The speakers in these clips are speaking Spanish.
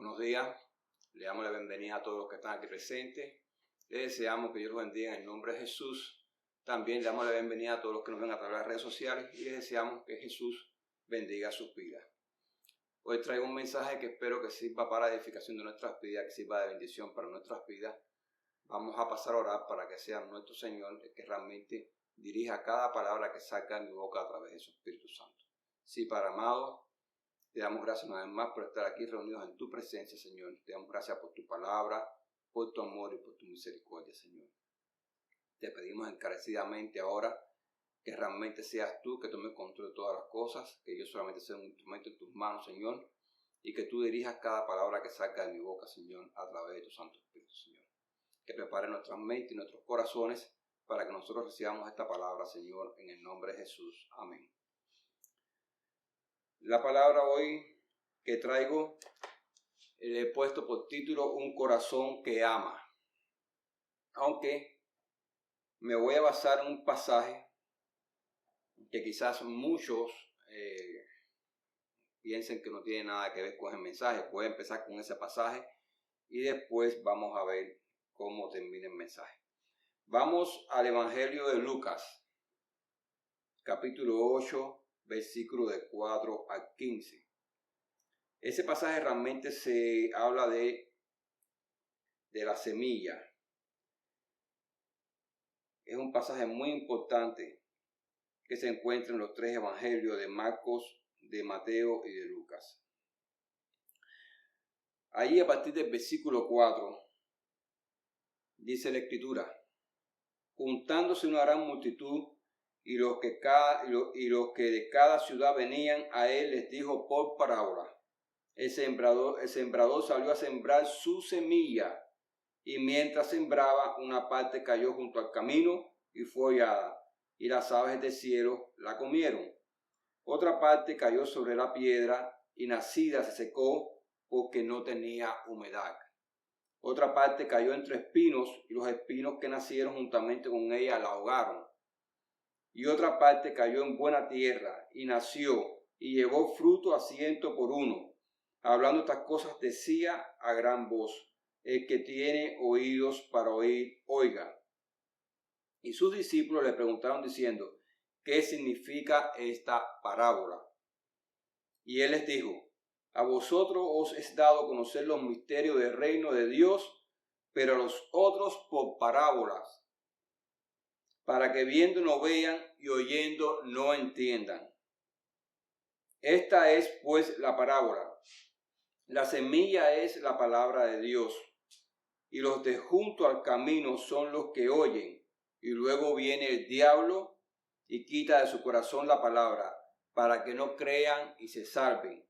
Buenos días, le damos la bienvenida a todos los que están aquí presentes. Les deseamos que Dios los bendiga en el nombre de Jesús. También le damos la bienvenida a todos los que nos ven a través de las redes sociales y les deseamos que Jesús bendiga sus vidas. Hoy traigo un mensaje que espero que sirva para la edificación de nuestras vidas, que sirva de bendición para nuestras vidas. Vamos a pasar a orar para que sea nuestro Señor el que realmente dirija cada palabra que salga de mi boca a través de su Espíritu Santo. Sí, Padre amado, te damos gracias una vez más por estar aquí reunidos en tu presencia, Señor. Te damos gracias por tu palabra, por tu amor y por tu misericordia, Señor. Te pedimos encarecidamente ahora que realmente seas tú que tomes control de todas las cosas, que yo solamente sea un instrumento en tus manos, Señor, y que tú dirijas cada palabra que salga de mi boca, Señor, a través de tu Santo Espíritu, Señor. Que prepare nuestras mentes y nuestros corazones para que nosotros recibamos esta palabra, Señor, en el nombre de Jesús. Amén. La palabra hoy que traigo le he puesto por título Un corazón que ama. Aunque me voy a basar en un pasaje que quizás muchos piensen que no tiene nada que ver con el mensaje. Voy a empezar con ese pasaje y después vamos a ver cómo termina el mensaje. Vamos al Evangelio de Lucas, capítulo 8, versículo de 4 al 15. Ese pasaje realmente se habla de la semilla. Es un pasaje muy importante que se encuentra en los tres evangelios de Marcos, de Mateo y de Lucas. Ahí a partir del versículo 4 dice la Escritura: juntándose una gran multitud y los que de cada ciudad venían a él, les dijo por parábola: el sembrador salió a sembrar su semilla, y mientras sembraba, una parte cayó junto al camino y fue hollada, y las aves del cielo la comieron. Otra parte cayó sobre la piedra, y nacida se secó porque no tenía humedad. Otra parte cayó entre espinos, y los espinos que nacieron juntamente con ella la ahogaron. Y otra parte cayó en buena tierra, y nació, y llevó fruto a 100 por uno. Hablando estas cosas decía a gran voz: el que tiene oídos para oír, oiga. Y sus discípulos le preguntaron diciendo: ¿qué significa esta parábola? Y él les dijo: a vosotros os es dado conocer los misterios del reino de Dios, pero a los otros por parábolas, para que viendo no vean y oyendo no entiendan. Esta es pues la parábola. La semilla es la palabra de Dios, y los de junto al camino son los que oyen, y luego viene el diablo y quita de su corazón la palabra, para que no crean y se salven.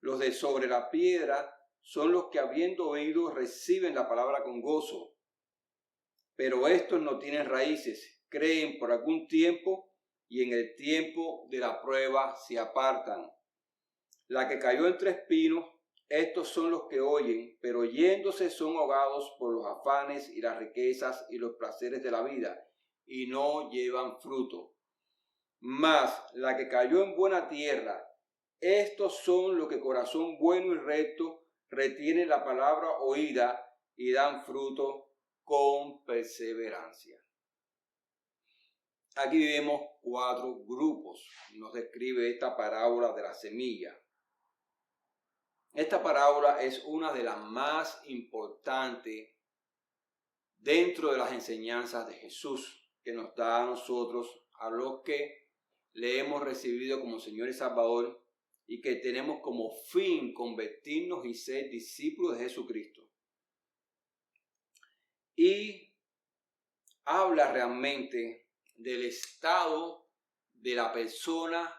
Los de sobre la piedra son los que, habiendo oído, reciben la palabra con gozo. Pero estos no tienen raíces, creen por algún tiempo, y en el tiempo de la prueba se apartan. La que cayó entre espinos, estos son los que oyen, pero oyéndose son ahogados por los afanes y las riquezas y los placeres de la vida, y no llevan fruto. Mas la que cayó en buena tierra, estos son los que corazón bueno y recto retienen la palabra oída y dan fruto con perseverancia. Aquí vemos 4 grupos. Nos describe esta parábola de la semilla. Esta parábola es una de las más importantes dentro de las enseñanzas de Jesús que nos da a nosotros, a los que le hemos recibido como Señor y Salvador y que tenemos como fin convertirnos y ser discípulos de Jesucristo. Y habla realmente del estado de la persona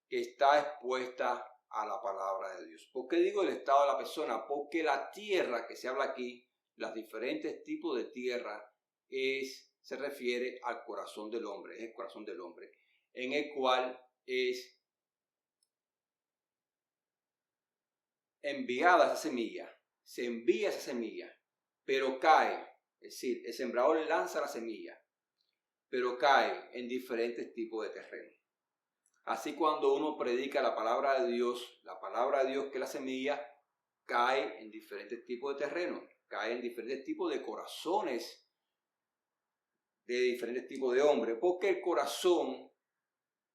que está expuesta a la palabra de Dios. ¿Por qué digo el estado de la persona? Porque la tierra que se habla aquí, los diferentes tipos de tierra, se refiere al corazón del hombre, es el corazón del hombre, en el cual es enviada esa semilla, se envía esa semilla, pero cae, es decir, el sembrador lanza la semilla, pero cae en diferentes tipos de terreno. Así cuando uno predica la palabra de Dios que es la semilla, cae en diferentes tipos de terrenos, cae en diferentes tipos de corazones, de diferentes tipos de hombres, porque el corazón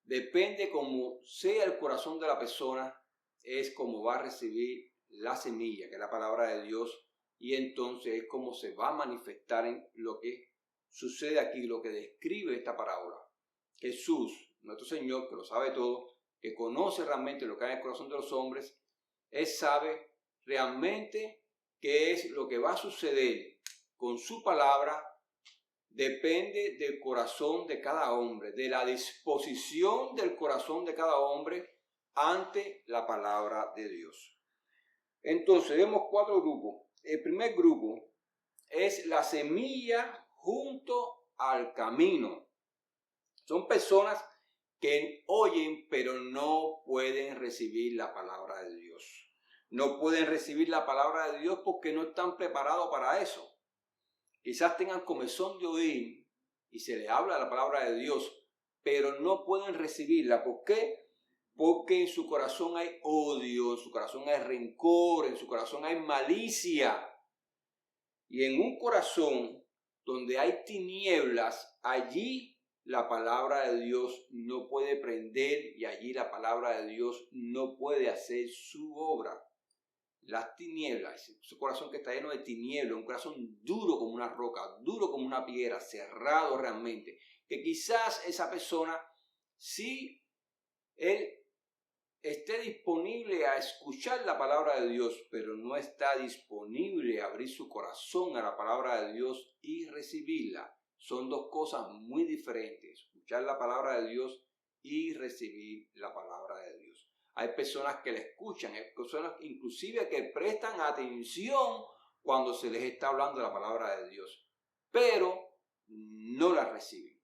depende como sea el corazón de la persona, es como va a recibir la semilla, que es la palabra de Dios, y entonces es como se va a manifestar en lo que sucede aquí, lo que describe esta parábola. Jesús, nuestro Señor, que lo sabe todo, que conoce realmente lo que hay en el corazón de los hombres, Él sabe realmente qué es lo que va a suceder con su palabra. Depende del corazón de cada hombre, de la disposición del corazón de cada hombre ante la palabra de Dios. Entonces vemos 4 grupos. El primer grupo es la semilla junto al camino. Son personas que oyen pero no pueden recibir la palabra de Dios. No pueden recibir la palabra de Dios porque no están preparados para eso. Quizás tengan comezón de oír y se les habla la palabra de Dios, pero no pueden recibirla. ¿Por qué? Porque en su corazón hay odio, en su corazón hay rencor, en su corazón hay malicia. Y en un corazón donde hay tinieblas, allí la palabra de Dios no puede prender y allí la palabra de Dios no puede hacer su obra. Las tinieblas, ese corazón que está lleno de tinieblas, un corazón duro como una roca, duro como una piedra, cerrado realmente, que quizás esa persona, si él esté disponible a escuchar la palabra de Dios, pero no está disponible a abrir su corazón a la palabra de Dios y recibirla. Son dos cosas muy diferentes, escuchar la palabra de Dios y recibir la palabra de Dios. Hay personas que la escuchan, hay personas inclusive que prestan atención cuando se les está hablando de la palabra de Dios, pero no la reciben.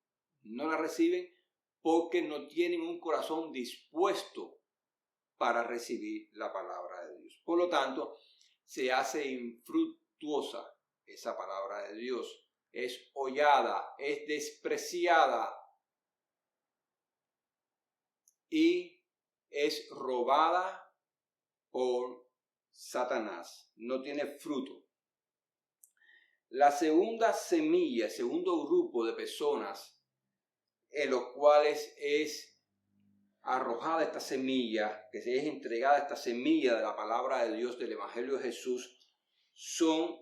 No la reciben porque no tienen un corazón dispuesto para recibir la palabra de Dios. Por lo tanto, se hace infructuosa esa palabra de Dios. Es hollada, es despreciada y es robada por Satanás. No tiene fruto. La segunda semilla, el segundo grupo de personas en los cuales es arrojada esta semilla, que se es entregada esta semilla de la palabra de Dios, del Evangelio de Jesús,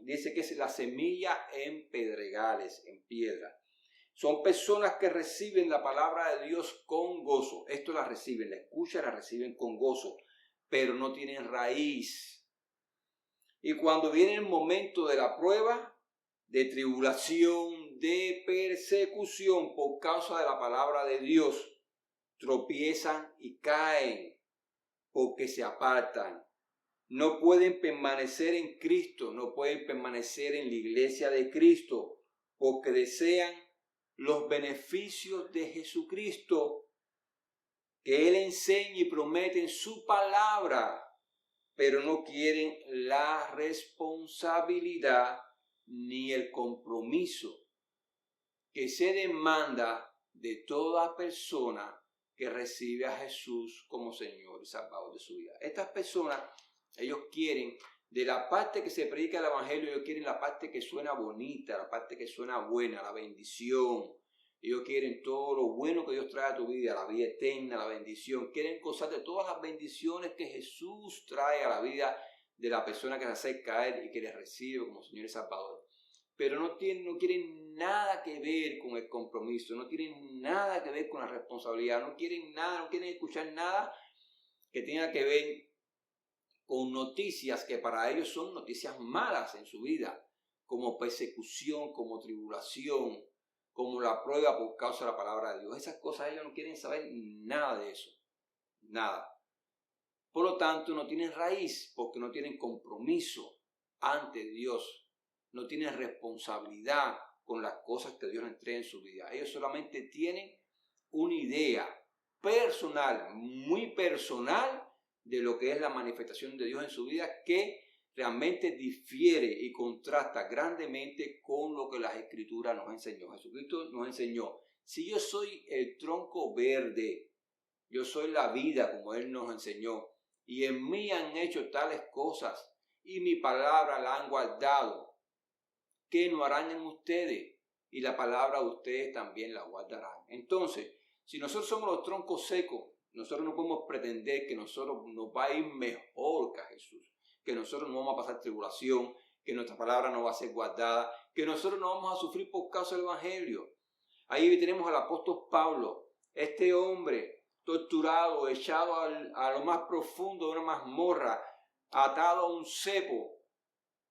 dice que es la semilla en pedregales, en piedra. Son personas que reciben la palabra de Dios con gozo. Esto la reciben, la escuchan, la reciben con gozo, pero no tienen raíz. Y cuando viene el momento de la prueba, de tribulación, de persecución por causa de la palabra de Dios, tropiezan y caen porque se apartan. No pueden permanecer en Cristo, no pueden permanecer en la iglesia de Cristo porque desean los beneficios de Jesucristo que Él enseña y promete en su palabra, pero no quieren la responsabilidad ni el compromiso que se demanda de toda persona que recibe a Jesús como Señor y Salvador de su vida. Estas personas, ellos quieren, de la parte que se predica el Evangelio, ellos quieren la parte que suena bonita, la parte que suena buena, la bendición. Ellos quieren todo lo bueno que Dios trae a tu vida, la vida eterna, la bendición. Quieren gozar de todas las bendiciones que Jesús trae a la vida de la persona que se acerca a Él y que le recibe como Señor y Salvador. Pero no quieren nada que ver con el compromiso, no tienen nada que ver con la responsabilidad, no quieren escuchar nada que tenga que ver con noticias que para ellos son noticias malas en su vida, como persecución, como tribulación, como la prueba por causa de la palabra de Dios. Esas cosas ellos no quieren saber nada de eso, nada. Por lo tanto, no tienen raíz porque no tienen compromiso ante Dios, no tienen responsabilidad con las cosas que Dios les entrega en su vida. Ellos solamente tienen una idea personal, muy personal, de lo que es la manifestación de Dios en su vida, que realmente difiere y contrasta grandemente con lo que las Escrituras nos enseñó. Jesucristo nos enseñó, si yo soy el tronco verde, Yo soy la vida, como Él nos enseñó. Y en mí han hecho tales cosas, y mi palabra la han guardado. ¿Qué no harán en ustedes? Y la palabra de ustedes también la guardarán. Entonces, si nosotros somos los troncos secos, nosotros no podemos pretender que nosotros nos va a ir mejor que a Jesús, que nosotros no vamos a pasar tribulación, que nuestra palabra no va a ser guardada, que nosotros no vamos a sufrir por causa del Evangelio. Ahí tenemos al apóstol Pablo, este hombre torturado, echado a lo más profundo de una mazmorra, atado a un cepo,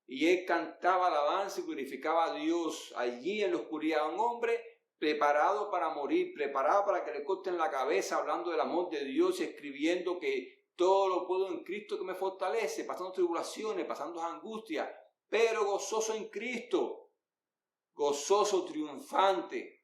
y él cantaba alabanza y glorificaba a Dios allí en la oscuridad. Un hombre preparado para morir, preparado para que le corten la cabeza, hablando del amor de Dios y escribiendo que todo lo puedo en Cristo que me fortalece, pasando tribulaciones, pasando angustias, pero gozoso en Cristo, gozoso, triunfante.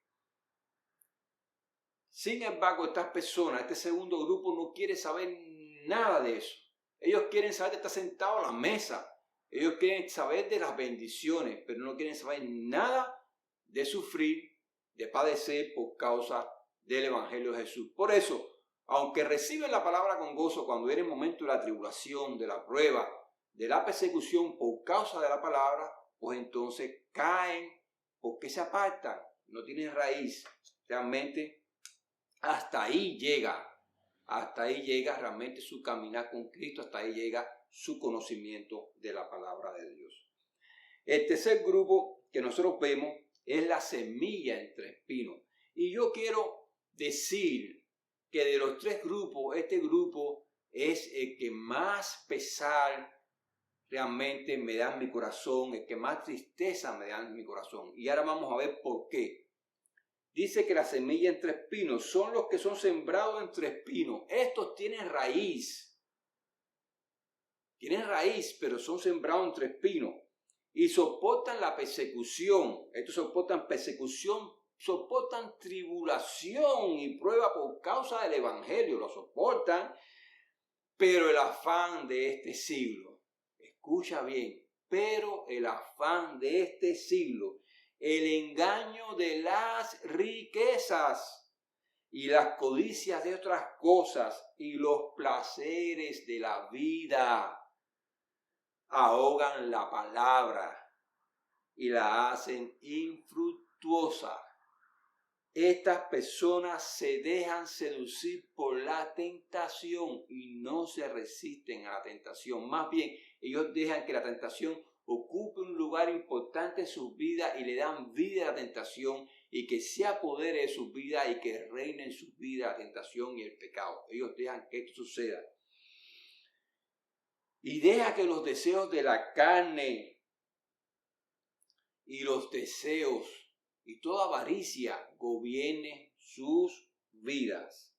Sin embargo, estas personas, este segundo grupo, no quiere saber nada de eso. Ellos quieren saber de estar sentados a la mesa. Ellos quieren saber de las bendiciones, pero no quieren saber nada de sufrir, de padecer por causa del Evangelio de Jesús. Por eso, aunque reciben la palabra con gozo cuando viene el momento de la tribulación, de la prueba, de la persecución por causa de la palabra, pues entonces caen porque se apartan, no tienen raíz. Realmente hasta ahí llega realmente su caminar con Cristo, hasta ahí llega su conocimiento de la palabra de Dios. El tercer grupo que nosotros vemos es la semilla entre espinos. Y yo quiero decir que de los tres grupos, este grupo es el que más pesar realmente me da en mi corazón, el que más tristeza me da en mi corazón. Y ahora vamos a ver por qué. Dice que la semilla entre espinos son los que son sembrados entre espinos. Estos tienen raíz. Tienen raíz, pero son sembrados entre espinos. Y soportan la persecución. Estos soportan persecución, soportan tribulación y prueba por causa del Evangelio. Lo soportan, pero el afán de este siglo. Escucha bien, pero el afán de este siglo, el engaño de las riquezas y las codicias de otras cosas y los placeres de la vida ahogan la palabra y la hacen infructuosa. Estas personas se dejan seducir por la tentación y no se resisten a la tentación. Más bien, ellos dejan que la tentación ocupe un lugar importante en sus vidas y le dan vida a la tentación y que se apodere de sus vidas y que reine en sus vidas la tentación y el pecado. Ellos dejan que esto suceda. Y deja que los deseos de la carne y los deseos y toda avaricia gobierne sus vidas.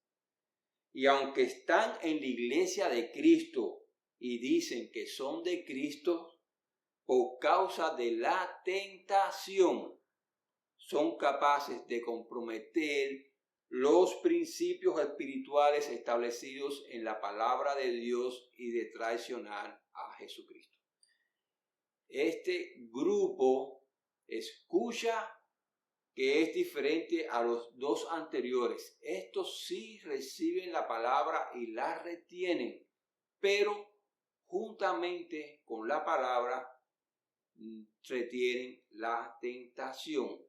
Y aunque están en la iglesia de Cristo y dicen que son de Cristo, por causa de la tentación, son capaces de comprometer los principios espirituales establecidos en la palabra de Dios y de traicionar a Jesucristo. Este grupo escucha que es diferente a los dos anteriores. Estos sí reciben la palabra y la retienen, pero juntamente con la palabra retienen la tentación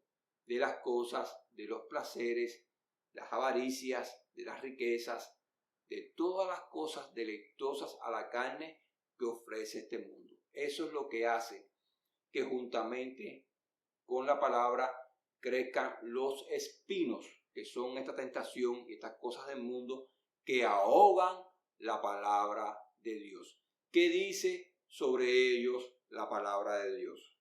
de las cosas, de los placeres, las avaricias, de las riquezas, de todas las cosas deleitosas a la carne que ofrece este mundo. Eso es lo que hace que juntamente con la palabra crezcan los espinos, que son esta tentación y estas cosas del mundo que ahogan la palabra de Dios. ¿Qué dice sobre ellos la palabra de Dios?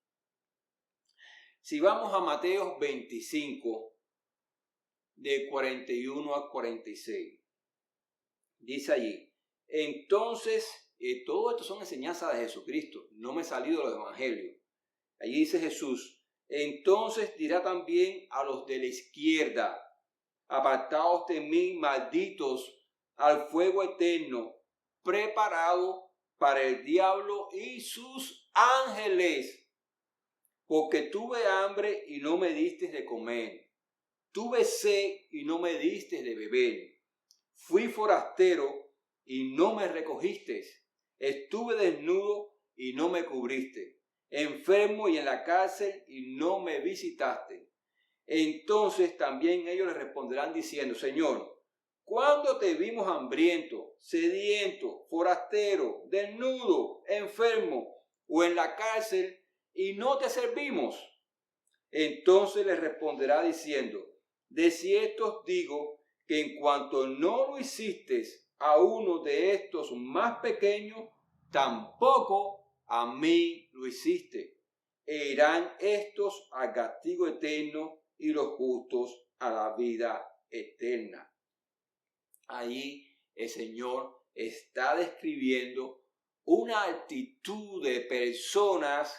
Si vamos a Mateo 25, de 41 a 46, dice allí, entonces, todo esto son enseñanzas de Jesucristo, no me he salido de los evangelios. Allí dice Jesús, entonces dirá también a los de la izquierda, apartaos de mí, malditos, al fuego eterno, preparado para el diablo y sus ángeles. Porque tuve hambre y no me diste de comer, tuve sed y no me diste de beber, Fui forastero y no me recogiste. Estuve desnudo y no me cubriste. Enfermo y en la cárcel y no me visitaste. Entonces también ellos le responderán diciendo, Señor, ¿cuándo te vimos hambriento, sediento, forastero, desnudo, enfermo o en la cárcel y no te servimos? Entonces les responderá diciendo, de cierto os digo que en cuanto no lo hiciste a uno de estos más pequeños, tampoco a mí lo hiciste. E irán estos al castigo eterno y los justos a la vida eterna. Ahí el Señor está describiendo una actitud de personas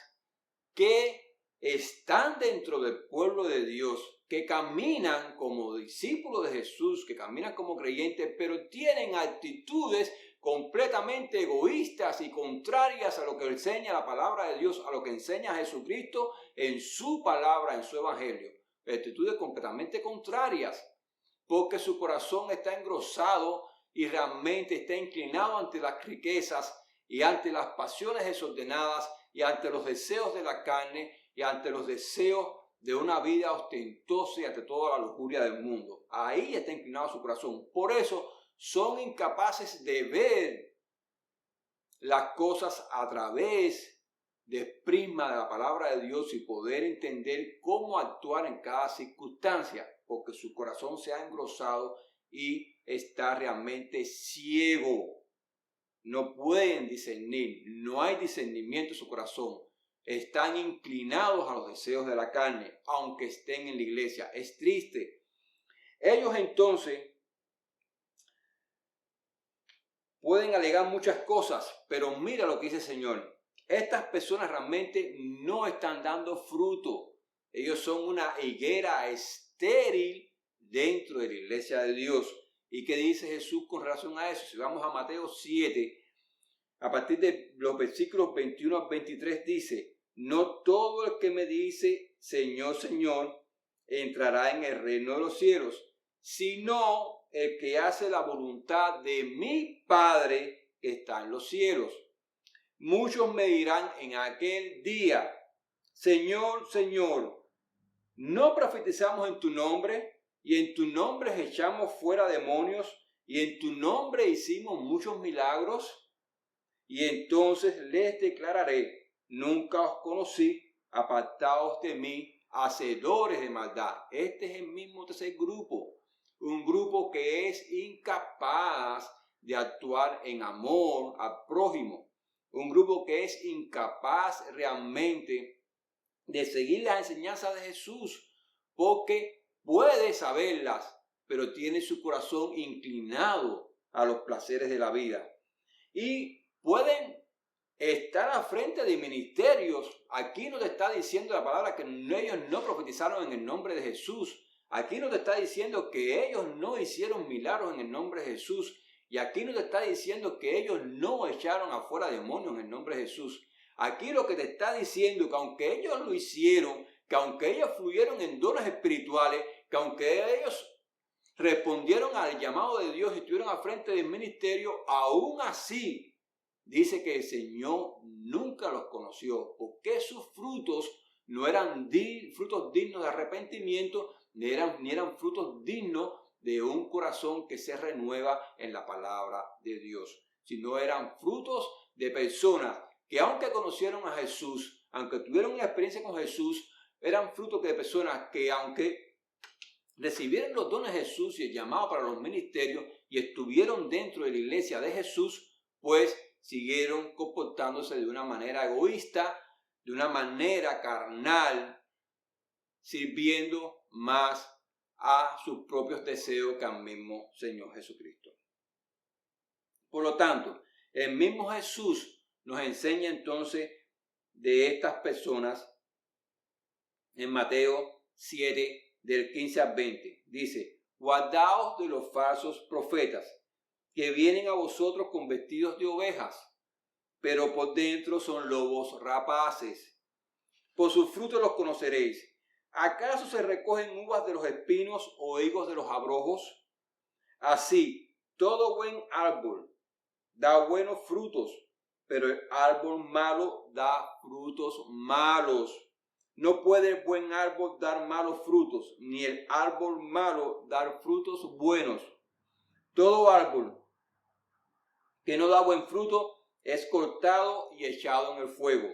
que están dentro del pueblo de Dios, que caminan como discípulos de Jesús, que caminan como creyentes, pero tienen actitudes completamente egoístas y contrarias a lo que enseña la palabra de Dios, a lo que enseña Jesucristo en su palabra, en su evangelio. Actitudes completamente contrarias, porque su corazón está engrosado y realmente está inclinado ante las riquezas y ante las pasiones desordenadas y ante los deseos de la carne y ante los deseos de una vida ostentosa y ante toda la lujuria del mundo. Ahí está inclinado su corazón. Por eso son incapaces de ver las cosas a través del prisma de la palabra de Dios y poder entender cómo actuar en cada circunstancia, porque su corazón se ha engrosado y está realmente ciego. No pueden discernir, no hay discernimiento en su corazón. Están inclinados a los deseos de la carne, aunque estén en la iglesia. Es triste. Ellos entonces pueden alegar muchas cosas, pero mira lo que dice el Señor. Estas personas realmente no están dando fruto. Ellos son una higuera estéril dentro de la iglesia de Dios. ¿Y qué dice Jesús con relación a eso? Si vamos a Mateo 7, a partir de los versículos 21 al 23 dice, no todo el que me dice, Señor, Señor, entrará en el reino de los cielos, sino el que hace la voluntad de mi Padre que está en los cielos. Muchos me dirán en aquel día, Señor, Señor, ¿no profetizamos en tu nombre? Y en tu nombre echamos fuera demonios, y en tu nombre hicimos muchos milagros. Y entonces les declararé, nunca os conocí, apartaos de mí, hacedores de maldad. Este es el mismo tercer grupo, un grupo que es incapaz de actuar en amor al prójimo. Un grupo que es incapaz realmente de seguir las enseñanzas de Jesús, porque puede saberlas, pero tiene su corazón inclinado a los placeres de la vida. Y pueden estar al frente de ministerios. Aquí nos está diciendo la palabra que ellos no profetizaron en el nombre de Jesús. Aquí nos está diciendo que ellos no hicieron milagros en el nombre de Jesús. Y aquí nos está diciendo que ellos no echaron afuera demonios en el nombre de Jesús. Aquí lo que te está diciendo que aunque ellos lo hicieron, que aunque ellos fluyeron en dones espirituales, que aunque ellos respondieron al llamado de Dios y estuvieron al frente del ministerio, aún así dice que el Señor nunca los conoció, porque sus frutos no eran frutos dignos de arrepentimiento, ni eran frutos dignos de un corazón que se renueva en la palabra de Dios, sino eran frutos de personas que aunque conocieron a Jesús, aunque tuvieron una experiencia con Jesús, eran frutos de personas que aunque recibieron los dones de Jesús y el llamado para los ministerios y estuvieron dentro de la iglesia de Jesús, pues siguieron comportándose de una manera egoísta, de una manera carnal, sirviendo más a sus propios deseos que al mismo Señor Jesucristo. Por lo tanto, el mismo Jesús nos enseña entonces de estas personas en Mateo 7, del 15 al 20. Dice, guardaos de los falsos profetas, que vienen a vosotros con vestidos de ovejas, pero por dentro son lobos rapaces. Por sus frutos los conoceréis. ¿Acaso se recogen uvas de los espinos o higos de los abrojos? Así, Todo buen árbol da buenos frutos, pero el árbol malo da frutos malos. No puede el buen árbol dar malos frutos, ni el árbol malo dar frutos buenos. Todo árbol que no da buen fruto es cortado y echado en el fuego.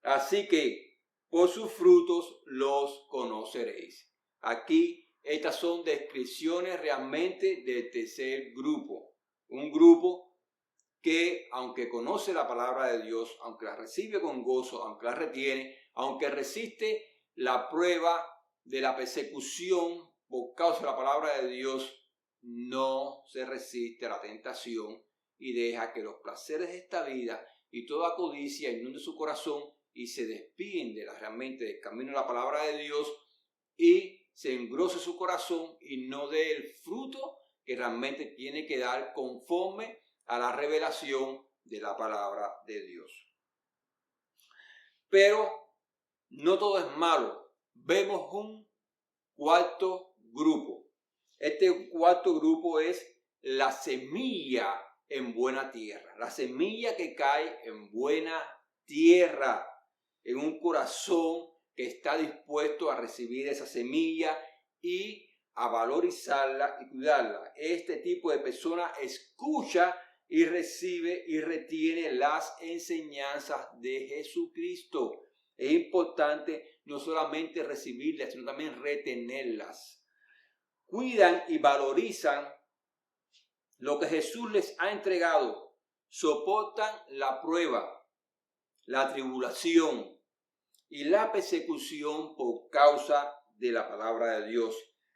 Así que por sus frutos los conoceréis. Aquí estas son descripciones realmente del tercer grupo. Un grupo que aunque conoce la palabra de Dios, aunque la recibe con gozo, aunque la retiene, aunque resiste la prueba de la persecución por causa de la palabra de Dios, no se resiste a la tentación y deja que los placeres de esta vida y toda codicia inunde su corazón y se despiden realmente del camino de la palabra de Dios y se engrose su corazón y no dé el fruto que realmente tiene que dar conforme a la revelación de la palabra de Dios. Pero no todo es malo. Vemos un cuarto grupo. Este cuarto grupo es la semilla en buena tierra. La semilla que cae en buena tierra, en un corazón que está dispuesto a recibir esa semilla y a valorizarla y cuidarla. Este tipo de persona escucha y recibe y retiene las enseñanzas de Jesucristo. Es importante no solamente recibirlas, sino también retenerlas. Cuidan y valorizan lo que Jesús les ha entregado. Soportan la prueba, la tribulación y la persecución por causa de la palabra de Dios.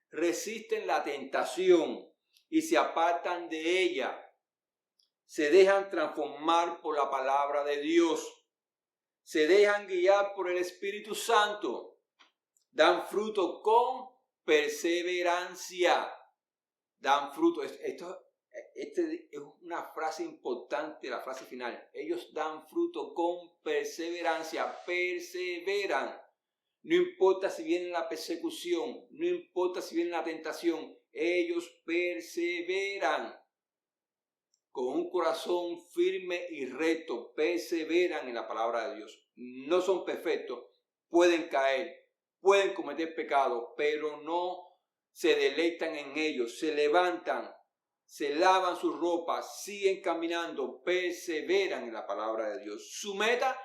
Resisten la tentación y se apartan de ella. Se dejan transformar por la palabra de Dios. Se dejan guiar por el Espíritu Santo. Dan fruto con perseverancia. Dan fruto. Esta es una frase importante, la frase final. Ellos dan fruto con perseverancia. Perseveran. No importa si viene la persecución, no importa si viene la tentación, ellos perseveran. Con un corazón firme y recto, perseveran en la palabra de Dios. No son perfectos, pueden caer, pueden cometer pecado, pero no se deleitan en ellos, se levantan, se lavan sus ropas, siguen caminando, perseveran en la palabra de Dios. Su meta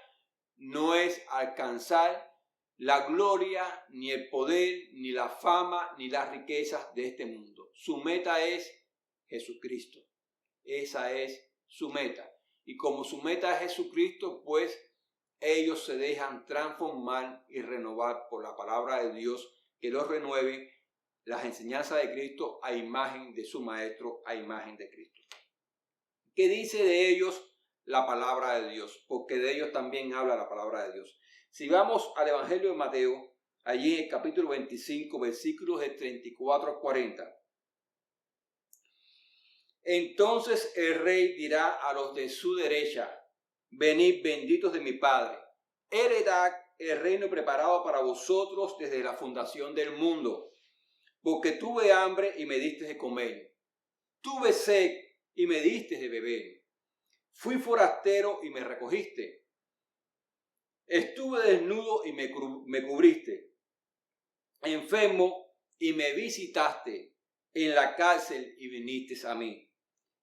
no es alcanzar la gloria, ni el poder, ni la fama, ni las riquezas de este mundo. Su meta es Jesucristo. Esa es su meta. Y como su meta es Jesucristo, pues ellos se dejan transformar y renovar por la palabra de Dios, que los renueve las enseñanzas de Cristo a imagen de su Maestro, a imagen de Cristo. ¿Qué dice de ellos la palabra de Dios? Porque de ellos también habla la palabra de Dios. Si vamos al Evangelio de Mateo, allí en el capítulo 25, versículos de 34 a 40. Entonces el rey dirá a los de su derecha: venid, benditos de mi Padre, heredad el reino preparado para vosotros desde la fundación del mundo. Porque tuve hambre y me diste de comer, tuve sed y me diste de beber, fui forastero y me recogiste, estuve desnudo y me cubriste, enfermo y me visitaste, en la cárcel y viniste a mí.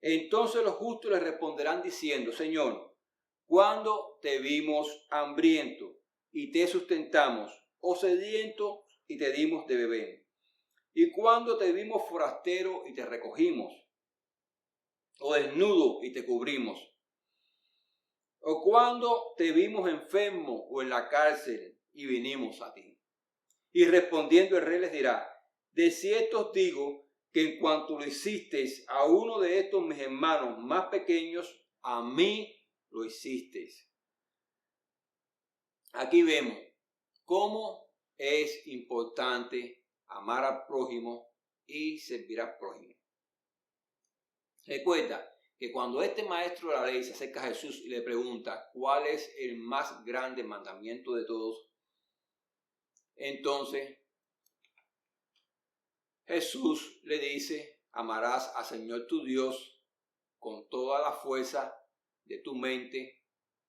Entonces los justos le responderán diciendo: Señor, ¿cuándo te vimos hambriento y te sustentamos, o sediento y te dimos de beber? ¿Y cuándo te vimos forastero y te recogimos, o desnudo y te cubrimos? ¿O cuándo te vimos enfermo o en la cárcel y vinimos a ti? Y respondiendo el rey les dirá: de cierto os digo que en cuanto lo hicisteis a uno de estos mis hermanos más pequeños, a mí lo hicisteis. Aquí vemos cómo es importante amar al prójimo y servir al prójimo. Recuerda que cuando este maestro de la ley se acerca a Jesús y le pregunta cuál es el más grande mandamiento de todos, entonces Jesús le dice Amarás al Señor tu Dios con toda la fuerza de tu mente,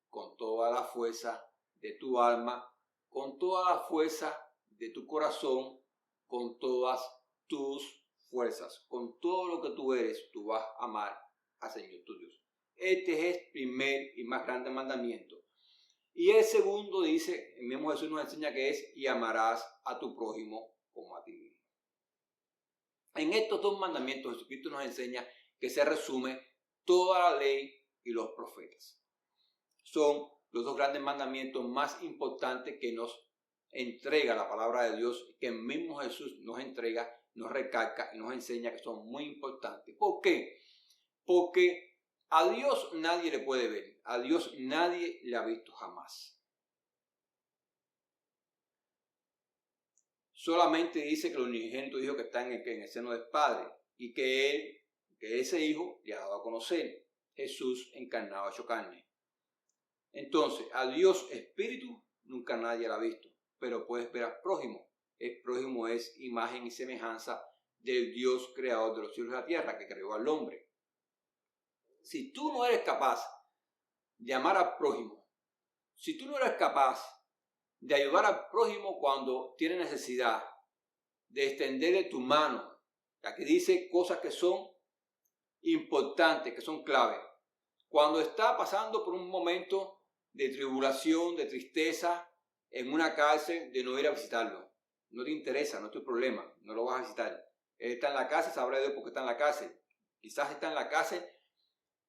con toda la fuerza de tu alma, con toda la fuerza de tu corazón, con todas tus fuerzas, con todo lo que tú eres, tú vas a amar al Señor tu Dios. Este es el primer y más grande mandamiento. Y el segundo dice, el mismo Jesús nos enseña que es, y amarás a tu prójimo como a ti mismo. En estos dos mandamientos Jesucristo nos enseña que se resume toda la ley y los profetas. Son los dos grandes mandamientos más importantes que nos entrega la palabra de Dios, que el mismo Jesús nos entrega, nos recalca y nos enseña que son muy importantes. ¿Por qué? Porque a Dios nadie le puede ver, a Dios nadie le ha visto jamás. Solamente dice que el unigénito Hijo que está en el seno del Padre y que ese Hijo le ha dado a conocer, Jesús encarnado hecho carne. Entonces, a Dios Espíritu nunca nadie lo ha visto, pero puedes ver al prójimo. El prójimo es imagen y semejanza del Dios creador de los cielos y la tierra que creó al hombre. Si tú no eres capaz de amar al prójimo, si tú no eres capaz de ayudar al prójimo cuando tiene necesidad, de extenderle tu mano, ya que dice cosas que son importantes, que son clave. Cuando está pasando por un momento de tribulación, de tristeza, en una cárcel, de no ir a visitarlo. No te interesa, no es tu problema, no lo vas a visitar. Él está en la cárcel, sabrá Dios por qué está en la cárcel. Quizás está en la cárcel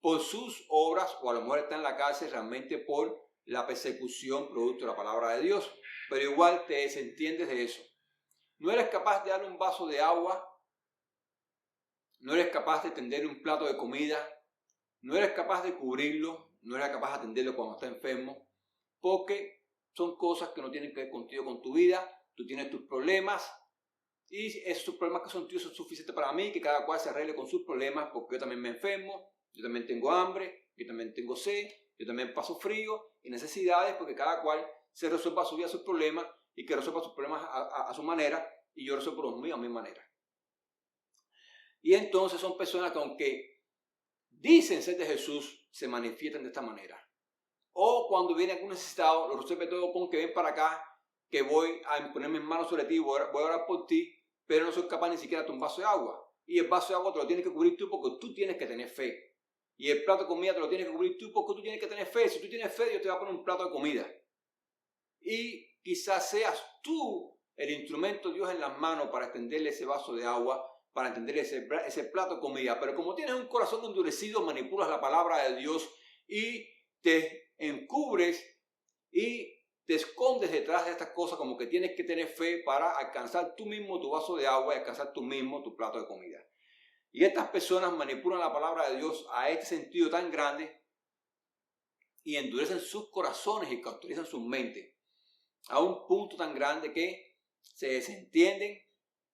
por sus obras, o a lo mejor está en la cárcel realmente por la persecución producto de la palabra de Dios. Pero igual te desentiendes de eso. No eres capaz de darle un vaso de agua, no eres capaz de tenderle un plato de comida, no eres capaz de cubrirlo, no eres capaz de atenderlo cuando está enfermo, porque son cosas que no tienen que ver contigo, con tu vida. Tú tienes tus problemas y esos problemas que son tuyos son suficientes para mí, que cada cual se arregle con sus problemas, porque yo también me enfermo, yo también tengo hambre, yo también tengo sed, yo también paso frío y necesidades, porque cada cual se resuelva su vida, sus problemas, y que resuelva sus problemas a su manera, y yo resuelvo los míos a mi manera. Y entonces son personas que, aunque dicen ser de Jesús, se manifiestan de esta manera. O cuando viene algún necesitado, lo resuelve todo con que ven para acá, que voy a poner mis manos sobre ti, voy a orar por ti, pero no soy capaz ni siquiera de un vaso de agua. Y el vaso de agua te lo tienes que cubrir tú, porque tú tienes que tener fe. Y el plato de comida te lo tienes que cubrir tú, porque tú tienes que tener fe. Si tú tienes fe, Dios te va a poner un plato de comida. Y quizás seas tú el instrumento de Dios en las manos para extenderle ese vaso de agua, para extenderle ese plato de comida. Pero como tienes un corazón endurecido, manipulas la palabra de Dios y te encubres y te escondes detrás de estas cosas, como que tienes que tener fe para alcanzar tú mismo tu vaso de agua y alcanzar tú mismo tu plato de comida. Y estas personas manipulan la palabra de Dios a este sentido tan grande y endurecen sus corazones y cauterizan sus mentes a un punto tan grande que se desentienden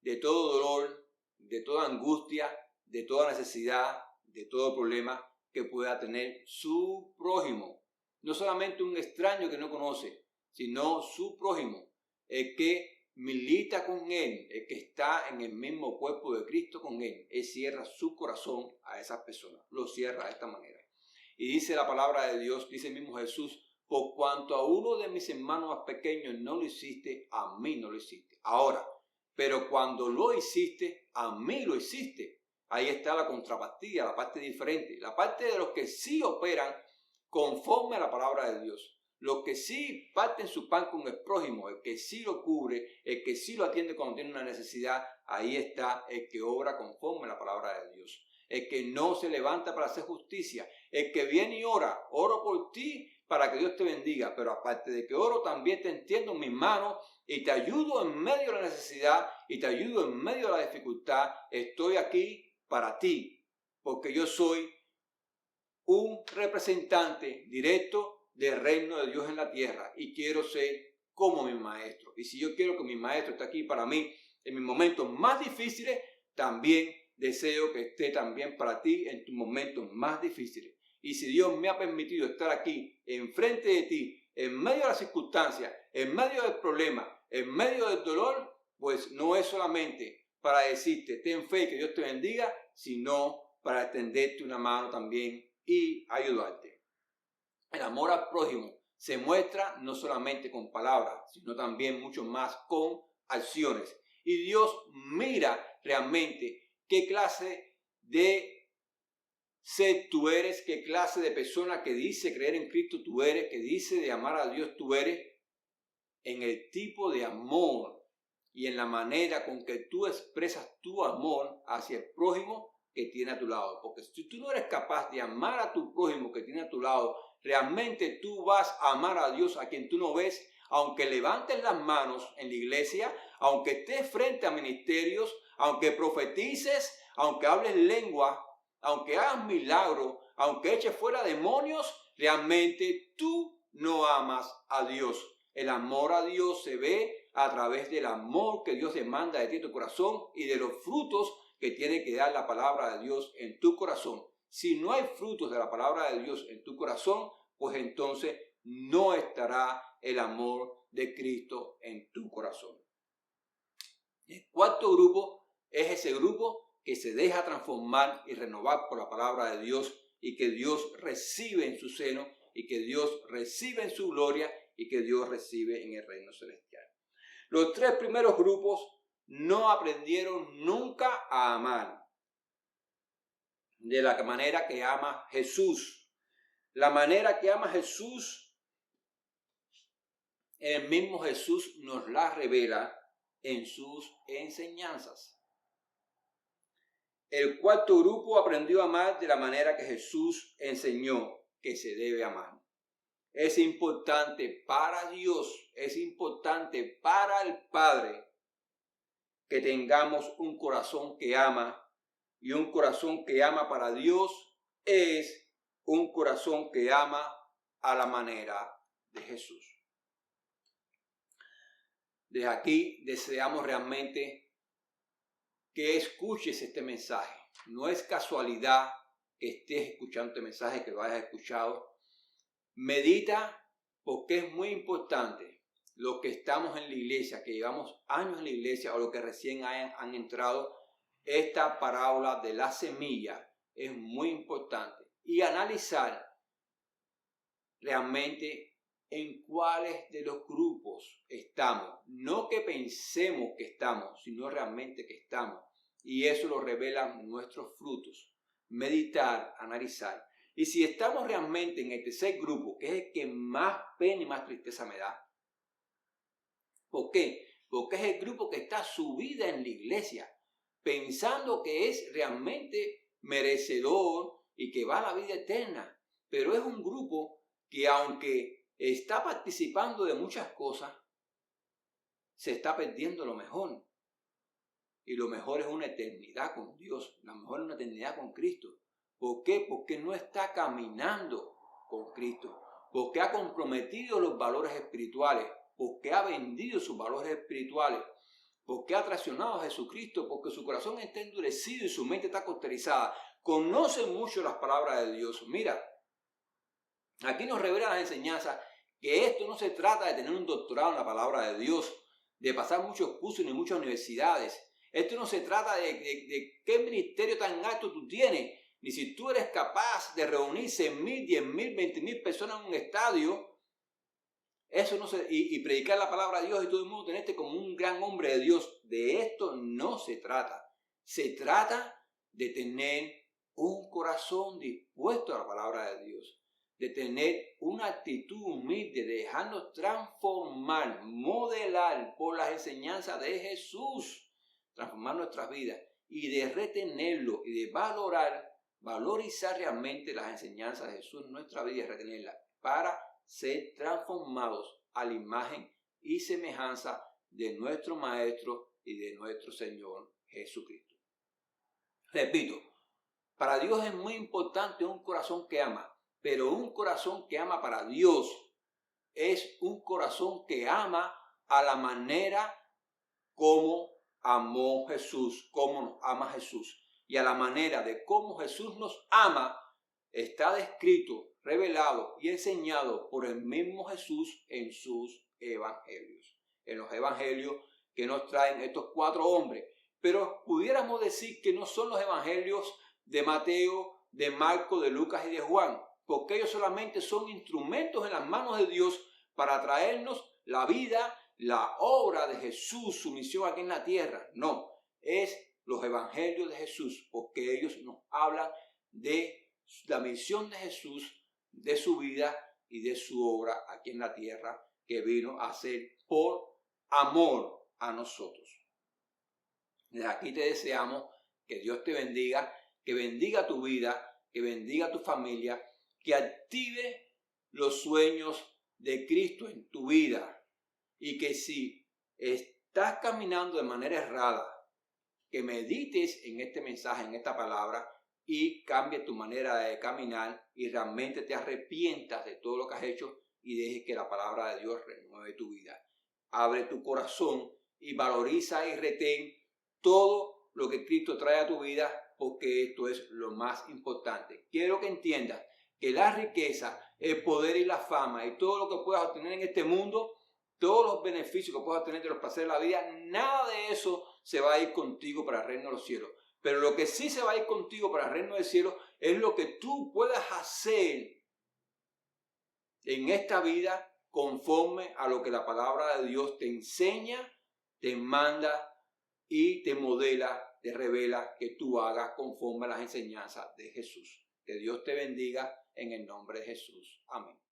de todo dolor, de toda angustia, de toda necesidad, de todo problema que pueda tener su prójimo. No solamente un extraño que no conoce, sino su prójimo, el que milita con él, el que está en el mismo cuerpo de Cristo con él. Él cierra su corazón a esas personas, lo cierra de esta manera. Y dice la palabra de Dios, dice el mismo Jesús, por cuanto a uno de mis hermanos más pequeños no lo hiciste, a mí no lo hiciste. Ahora, pero cuando lo hiciste, a mí lo hiciste. Ahí está la contrapartida, la parte diferente, la parte de los que sí operan conforme a la palabra de Dios. Los que sí parten su pan con el prójimo, el que sí lo cubre, el que sí lo atiende cuando tiene una necesidad, ahí está el que obra conforme a la palabra de Dios. El que no se levanta para hacer justicia, el que viene y ora, oro por ti para que Dios te bendiga, pero aparte de que oro, también te entiendo en mis manos y te ayudo en medio de la necesidad y te ayudo en medio de la dificultad. Estoy aquí para ti, porque yo soy un representante directo del reino de Dios en la tierra y quiero ser como mi maestro. Y si yo quiero que mi maestro esté aquí para mí en mis momentos más difíciles, también deseo que esté también para ti en tus momentos más difíciles. Y si Dios me ha permitido estar aquí enfrente de ti, en medio de las circunstancias, en medio del problema, en medio del dolor, pues no es solamente para decirte ten fe y que Dios te bendiga, sino para extenderte una mano también y ayudarte. El amor al prójimo se muestra no solamente con palabras, sino también mucho más con acciones. Y Dios mira realmente qué clase de ser tú eres, qué clase de persona que dice creer en Cristo tú eres, que dice de amar a Dios tú eres, en el tipo de amor y en la manera con que tú expresas tu amor hacia el prójimo que tiene a tu lado. Porque si tú no eres capaz de amar a tu prójimo que tiene a tu lado, realmente tú vas a amar a Dios a quien tú no ves, aunque levantes las manos en la iglesia, aunque estés frente a ministerios, aunque profetices, aunque hables lengua, aunque hagas milagros, aunque eches fuera demonios, realmente tú no amas a Dios. El amor a Dios se ve a través del amor que Dios demanda de ti en tu corazón y de los frutos que tiene que dar la palabra de Dios en tu corazón. Si no hay frutos de la palabra de Dios en tu corazón, pues entonces no estará el amor de Cristo en tu corazón. El cuarto grupo es ese grupo que se deja transformar y renovar por la palabra de Dios y que Dios recibe en su seno y que Dios recibe en su gloria y que Dios recibe en el reino celestial. Los tres primeros grupos no aprendieron nunca a amar de la manera que ama Jesús. La manera que ama Jesús, el mismo Jesús nos la revela en sus enseñanzas. El cuarto grupo aprendió a amar de la manera que Jesús enseñó que se debe amar. Es importante para Dios, es importante para el Padre que tengamos un corazón que ama, y un corazón que ama para Dios es un corazón que ama a la manera de Jesús. Desde aquí deseamos realmente que escuches este mensaje. No es casualidad que estés escuchando este mensaje, que lo hayas escuchado. Medita, porque es muy importante los que estamos en la iglesia, que llevamos años en la iglesia o los que recién han entrado. Esta parábola de la semilla es muy importante y analizar realmente en cuáles de los grupos estamos. No que pensemos que estamos, sino realmente que estamos. Y eso lo revelan nuestros frutos. Meditar, analizar. Y si estamos realmente en el tercer grupo, que es el que más pena y más tristeza me da. ¿Por qué? Porque es el grupo que está su vida en la iglesia, pensando que es realmente merecedor y que va a la vida eterna. Pero es un grupo que, aunque está participando de muchas cosas, se está perdiendo lo mejor. Y lo mejor es una eternidad con Dios, lo mejor es una eternidad con Cristo. ¿Por qué? Porque no está caminando con Cristo, porque ha comprometido los valores espirituales, porque ha vendido sus valores espirituales, porque ha traicionado a Jesucristo, porque su corazón está endurecido y su mente está cauterizada. Conoce mucho las palabras de Dios. Mira, aquí nos revela las enseñanzas que esto no se trata de tener un doctorado en la palabra de Dios, de pasar muchos cursos ni muchas universidades. Esto no se trata de qué ministerio tan alto tú tienes, ni si tú eres capaz de reunir 100,000, 10,000, 20,000 personas en un estadio. Eso no se, y predicar la palabra de Dios y todo el mundo tenerte como un gran hombre de Dios. De esto no se trata. Se trata de tener un corazón dispuesto a la palabra de Dios, de tener una actitud humilde, de dejarnos transformar, modelar por las enseñanzas de Jesús, transformar nuestras vidas y de retenerlo y de valorizar realmente las enseñanzas de Jesús en nuestra vida y retenerlas para ser transformados a la imagen y semejanza de nuestro Maestro y de nuestro Señor Jesucristo. Repito, para Dios es muy importante un corazón que ama, pero un corazón que ama para Dios es un corazón que ama a la manera como amó Jesús, como nos ama Jesús. Y a la manera de cómo Jesús nos ama está descrito, revelado y enseñado por el mismo Jesús en sus evangelios. En los evangelios que nos traen estos 4 hombres. pero pudiéramos decir que no son los evangelios de Mateo, de Marco, de Lucas y de Juan, porque ellos solamente son instrumentos en las manos de Dios para traernos la vida, la obra de Jesús, su misión aquí en la tierra. No, es los evangelios de Jesús, porque ellos nos hablan de la misión de Jesús, de su vida y de su obra aquí en la tierra, que vino a hacer por amor a nosotros. Desde aquí te deseamos que Dios te bendiga, que bendiga tu vida, que bendiga tu familia, que active los sueños de Cristo en tu vida, y que si estás caminando de manera errada, que medites en este mensaje, en esta palabra, y cambie tu manera de caminar y realmente te arrepientas de todo lo que has hecho y dejes que la palabra de Dios renueve tu vida. Abre tu corazón y valoriza y retén todo lo que Cristo trae a tu vida, porque esto es lo más importante. Quiero que entiendas que la riqueza, el poder y la fama y todo lo que puedas obtener en este mundo, todos los beneficios que puedas obtener de los placeres de la vida, nada de eso se va a ir contigo para el reino de los cielos. Pero lo que sí se va a ir contigo para el reino del cielo es lo que tú puedas hacer en esta vida conforme a lo que la palabra de Dios te enseña, te manda y te modela, te revela que tú hagas conforme a las enseñanzas de Jesús. Que Dios te bendiga en el nombre de Jesús. Amén.